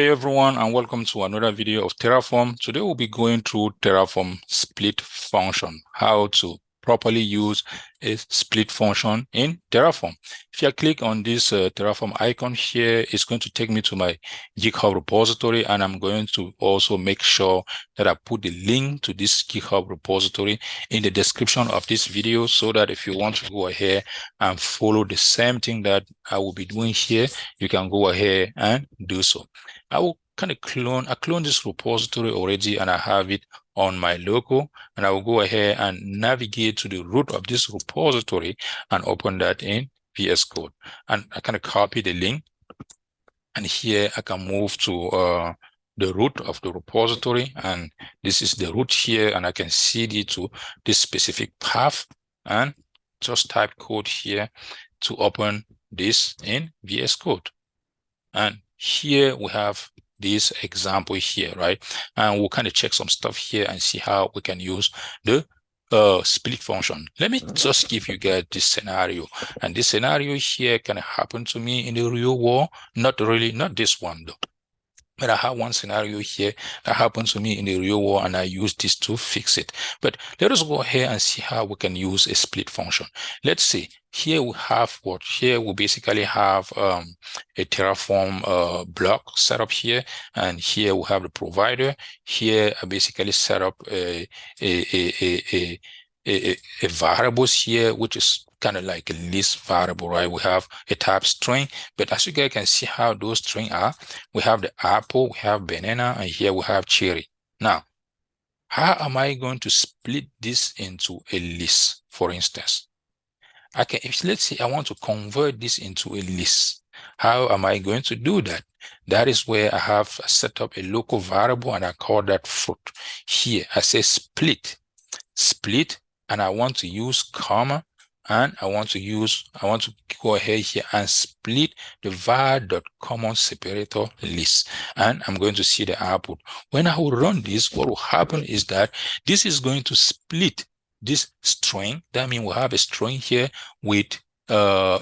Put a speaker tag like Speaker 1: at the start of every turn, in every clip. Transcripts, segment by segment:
Speaker 1: Hey everyone, and welcome to another video of Terraform. Today we'll be going through Terraform split function, how to properly use a split function in Terraform. If you click on this Terraform icon here, it's going to take me to my GitHub repository, and I'm going to also make sure that I put the link to this GitHub repository in the description of this video, so that if you want to go ahead and follow the same thing that I will be doing here, you can go ahead and do so. I will kind of clone this repository already, and I have it on my local, and I will go ahead and navigate to the root of this repository and open that in VS Code. And I kind of copy the link, and here I can move to the root of the repository, and this is the root here, and I can cd to this specific path, and just type code here to open this in VS Code. And here we have this example here, right? And we'll kind of check some stuff here and see how we can use the split function. Let me just give you guys this scenario. And this scenario here can happen to me in the real world. Not this one though. But I have one scenario here that happened to me in the real world, and I use this to fix it. But let us go ahead and see how we can use a split function. Let's see. Here we have what? Here we basically have a Terraform block set up here, and here we have the provider. Here I basically set up a variables here, which is kind of like a list variable, right? We have a type string, but as you guys can see how those strings are, we have the apple, we have banana, and here we have cherry. Now, how am I going to split this into a list, for instance? Okay, let's say I want to convert this into a list. How am I going to do that? That is where I have set up a local variable, and I call that fruit. Here, I say split, and I want to use comma, and I want to go ahead here and split the var.common separator list, and I'm going to see the output. When I will run this, what will happen is that this is going to split this string. That means we have a string here with a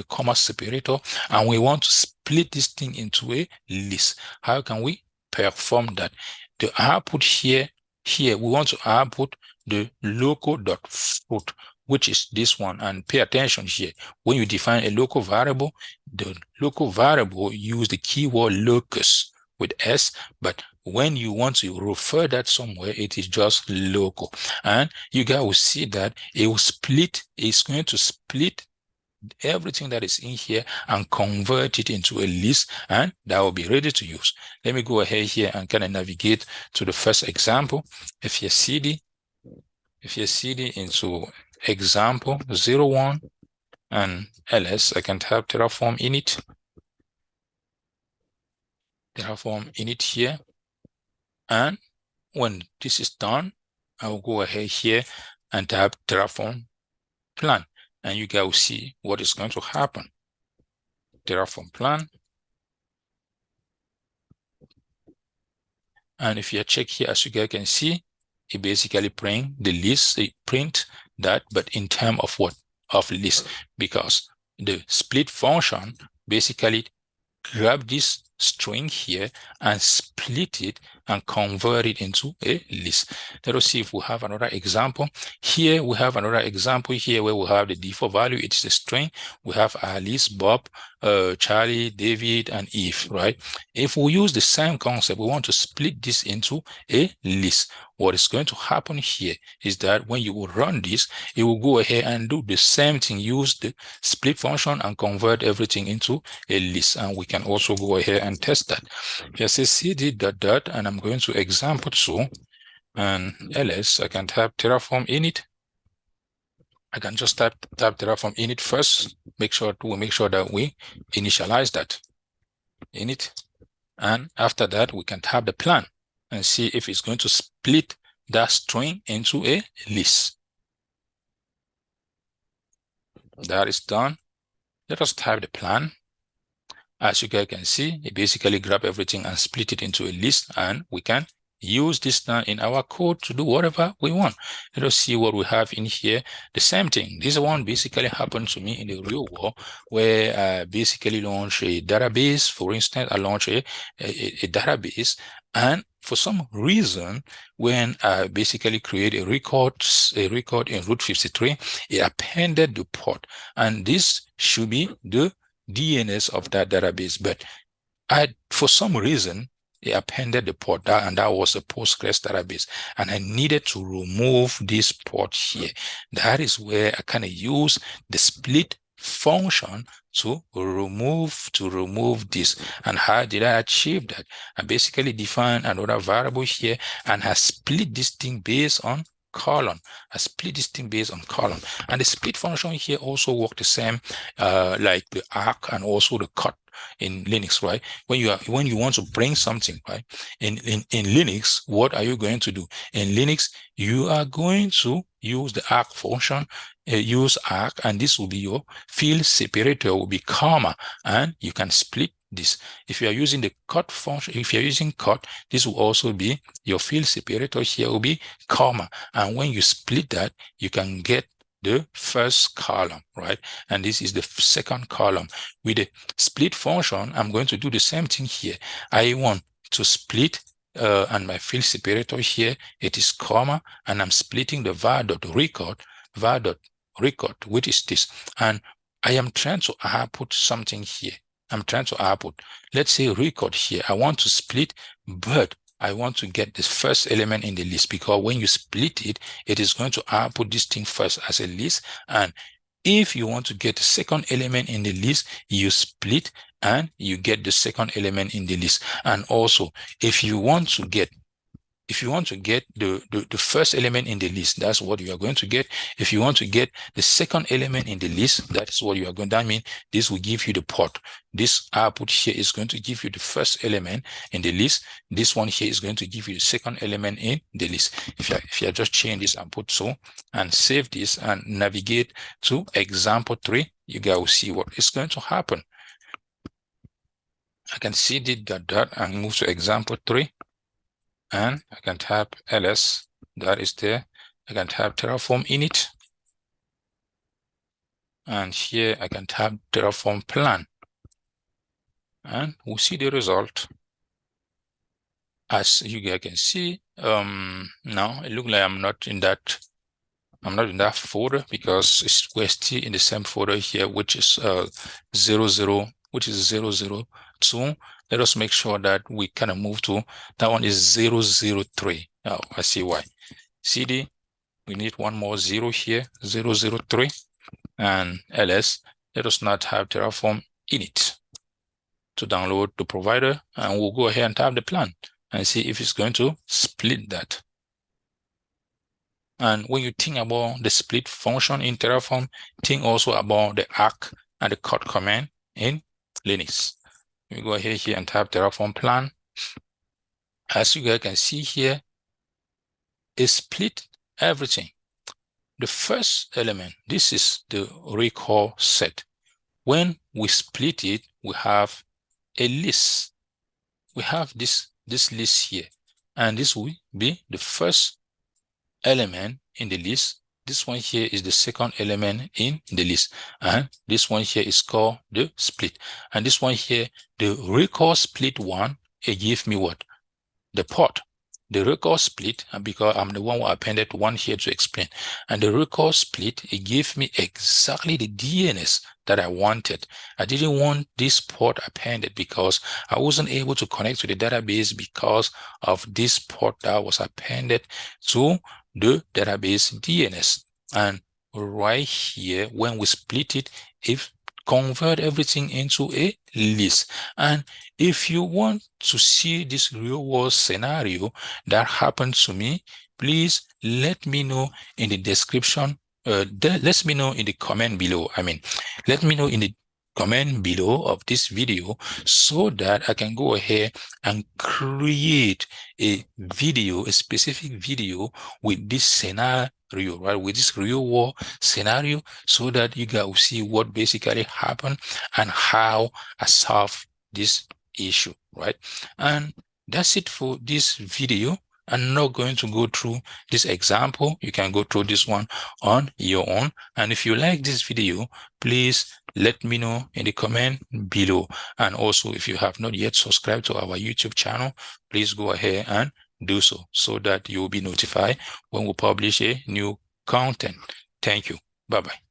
Speaker 1: comma separator, and we want to split this thing into a list. How can we perform that? The output here we want to output the local.fruit, which is this one. And pay attention here. When you define a local variable, the local variable use the keyword locus with S, but when you want to refer that somewhere, it is just local. And you guys will see that it's going to split everything that is in here and convert it into a list, and that will be ready to use. Let me go ahead here and kind of navigate to the first example. If you cd into example 01 and ls, I can type Terraform init here, and when this is done, I will go ahead here and type Terraform plan, and you guys will see what is going to happen. Terraform plan, and if you check here, as you guys can see, it basically print the list, it print that, but in terms of what? Of list, because the split function basically grab this string here and split it and convert it into a list. Let us see if we have another example. Here we have another example here where we have the default value. It's a string. We have Alice, Bob, Charlie, David, and Eve, right? If we use the same concept, we want to split this into a list. What is going to happen here is that when you will run this, it will go ahead and do the same thing, use the split function and convert everything into a list. And we can also go ahead and test that. Here say cd ... and I'm going to example 2 and ls. I can type Terraform init. I can just type Terraform init first. Make sure that we initialize that init, and after that we can type the plan and see if it's going to split that string into a list. That is done. Let us type the plan. As you guys can see, it basically grab everything and split it into a list, and we can use this now in our code to do whatever we want. Let us see what we have in here. The same thing. This one basically happened to me in the real world, where I basically launch a database. For instance, I launch a database, and for some reason, when I basically create a record in root 53, it appended the port, and this should be the DNS of that database, but for some reason, it appended the port, and that was a Postgres database, and I needed to remove this port here. That is where I kind of use the split function to remove this. And how did I achieve that? I basically defined another variable here, and I split this thing based on column. I split this thing based on column, and the split function here also work the same like the arc and also the cut in Linux, right? When you want to bring something, right, in Linux, what are you going to do? In Linux, you are going to use the arc function, use arc, and this will be your field separator, will be comma, and you can split this. If you are using the cut function, if you're using cut, this will also be your field separator. Here will be comma, and when you split that, you can get the first column, right? And this is the second column. With the split function, I'm going to do the same thing here. I want to split and my field separator here, it is comma, and I'm splitting the var.record, which is this. And I am trying to output something here. I'm trying to output, let's say record here. I want to split, but I want to get the first element in the list, because when you split it, it is going to output this thing first as a list. And if you want to get the second element in the list, you split and you get the second element in the list. And also, if you want to get the first element in the list, that's what you are going to get. If you want to get the second element in the list, that's what you are going to, that means this will give you the port. This output here is going to give you the first element in the list. This one here is going to give you the second element in the list. If you just change this and put so, and save this and navigate to example 3, you guys will see what is going to happen. I can see the dot and move to example 3. And I can type ls, that is there. I can type Terraform init. And here I can type Terraform plan. And we'll see the result. As you guys can see, now it looks like I'm not in that folder, because we're still in the same folder here, which is 002. Let us make sure that we kind of move to, that one is 003. Oh, I see why. CD, we need one more 0 here, 003. And ls, let us not have Terraform init to download the provider, and we'll go ahead and type the plan and see if it's going to split that. And when you think about the split function in Terraform, think also about the arc and the cut command in Linux. We go ahead here and type Terraform plan. As you guys can see here, it split everything. The first element, this is the recall set. When we split it, we have a list. We have this list here, and this will be the first element in the list. This one here is the second element in the list, and this one here is called the split. And this one here, the record split one, it gives me what? The port. The record split, because I'm the one who appended one here to explain. And the record split, it gave me exactly the DNS that I wanted. I didn't want this port appended because I wasn't able to connect to the database because of this port that was appended to the database DNS. And right here, when we split it, if convert everything into a list. And if you want to see this real world scenario that happened to me, please let me know in the description. Let me know in the comment below. Let me know in the comment below of this video, so that I can go ahead and create a video, a specific video with this scenario, right? With this real world scenario, so that you guys will see what basically happened and how I solve this issue, right? And that's it for this video. I'm not going to go through this example. You can go through this one on your own. And if you like this video, please let me know in the comment below. And also, if you have not yet subscribed to our YouTube channel, please go ahead and do so that you will be notified when we publish a new content. Thank you. Bye-bye.